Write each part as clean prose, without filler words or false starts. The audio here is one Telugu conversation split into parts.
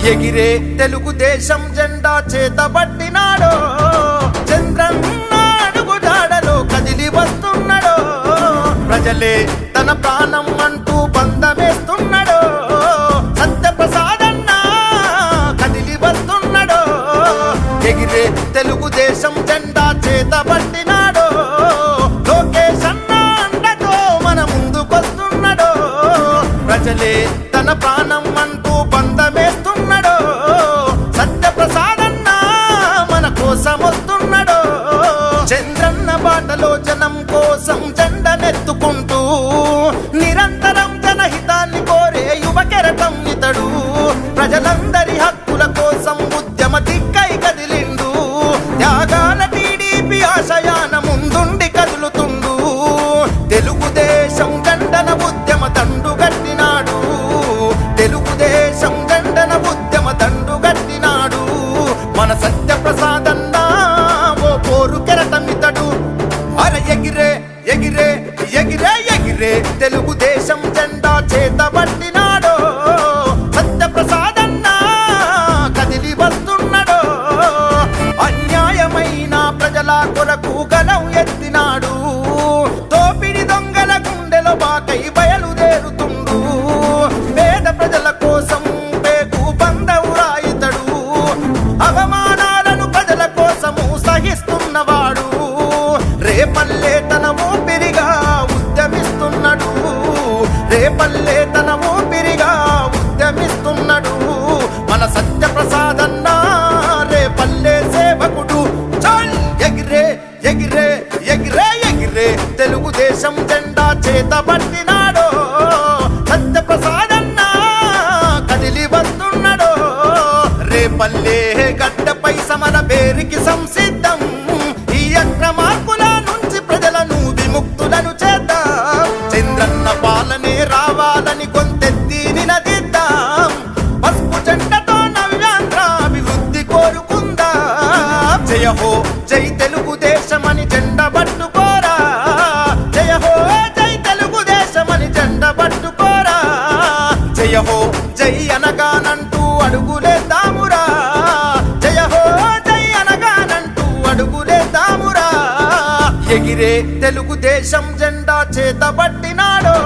ఎగిరే తెలుగుదేశం జెండా చేతబట్టినాడో, చంద్రన్న అడుగుజాడలో కదిలి వస్తున్నాడో, ప్రజలే తన ప్రాణం అంటూ బంధమేస్తున్నాడో, సత్యప్రసాదన్న కదిలి వస్తున్నాడో, ఎగిరే తెలుగుదేశం జెండా చేతబట్టినాడో, లోకేష్ అన్న అండతో మన ముందుకొస్తున్నాడో, ప్రజలే తన ప్రాణం అంటూ బంధమేస్తున్నాడో, సత్యప్రసాదన్న మన కోసం వస్తున్నాడో, చంద్రన్న బాటలో జనం కోసం జెండనెత్తుకుంటూ నిరంతరం జనహితాన్ని కోరే యువ కెరటం ఇతడు, ప్రజలందరి హక్కుల కోసం ఉద్యమ దిక్కై కదిలిండు, త్యాగాల టీడీపీ ఆశయాన ముందుండి కదులుతుండు, తెలుగుదేశం జెండన ఉద్యమ దండు గట్టినాడు, తెలుగుదేశం జెండన ఉద్యమ దండు గట్టినాడు, మన సత్యప్రసాదన్న ఓ పోరు కెరటమితడు, అర ఎగిరే ఎగిరే ఎగిరే ఎగిరే తెలుగుదేశం జెండా చేతబట్టినాడో, సత్యప్రసాదన్న కదిలి వస్తున్నాడో, అన్యాయమైన ప్రజల కొరకు గలం ఎత్తినాడు, దోపిడి దొంగల గుండెలో బాకై బయలుదేరుతుండు, పేద ప్రజల కోసం పేగు బంధవురాయితడు, అవమానాలను ప్రజల కోసము సహిస్తున్నవాడు, రేపల్లే తన ఊపిరిగా ఉద్యమిస్తున్నాడు, రేపల్లే తన ఊపిరిగా ఉద్యమిస్తున్నాడు, మన సత్యప్రసాదన్న రేపల్లే సేవకుడు, చల్ ఎగిరే ఎగిరే ఎగిరే ఎగిరే తెలుగుదేశం జెండా చేతబట్టినాడో, సత్యప్రసాదన్న కదిలి వస్తున్నాడో, రేపల్లే గడ్డపై సమర పేరుకి సంసిద్ధం, ఈ అక్రమార్కుల నుంచి ప్రజలను విముక్తులను చేద్దాం, చంద్రన్న పాలనే రావాలని గొంతెత్తి నినదిద్దాం, పసుపు జెండతో నవ్యాంధ్ర అభివృద్ధి కోరుకుందాం, జయ హో జై తెలుగుదేశమని జెండ పట్టుకోరా, జయ హో జై తెలుగుదేశమని జెండ పట్టుకోరా, జయ హో జై అనగానంటూ అడుగులేద్దామురా, జయ హో జై అనగానంటూ అడుగులేద్దామురా, ఎగిరే తెలుగుదేశం జెండా చేతబట్టినాడో,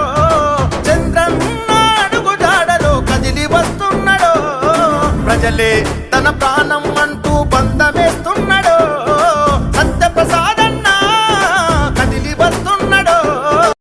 చంద్రన్న అడుగుజాడలో కదిలి వస్తున్నాడో, ప్రజలే తన ప్రాణ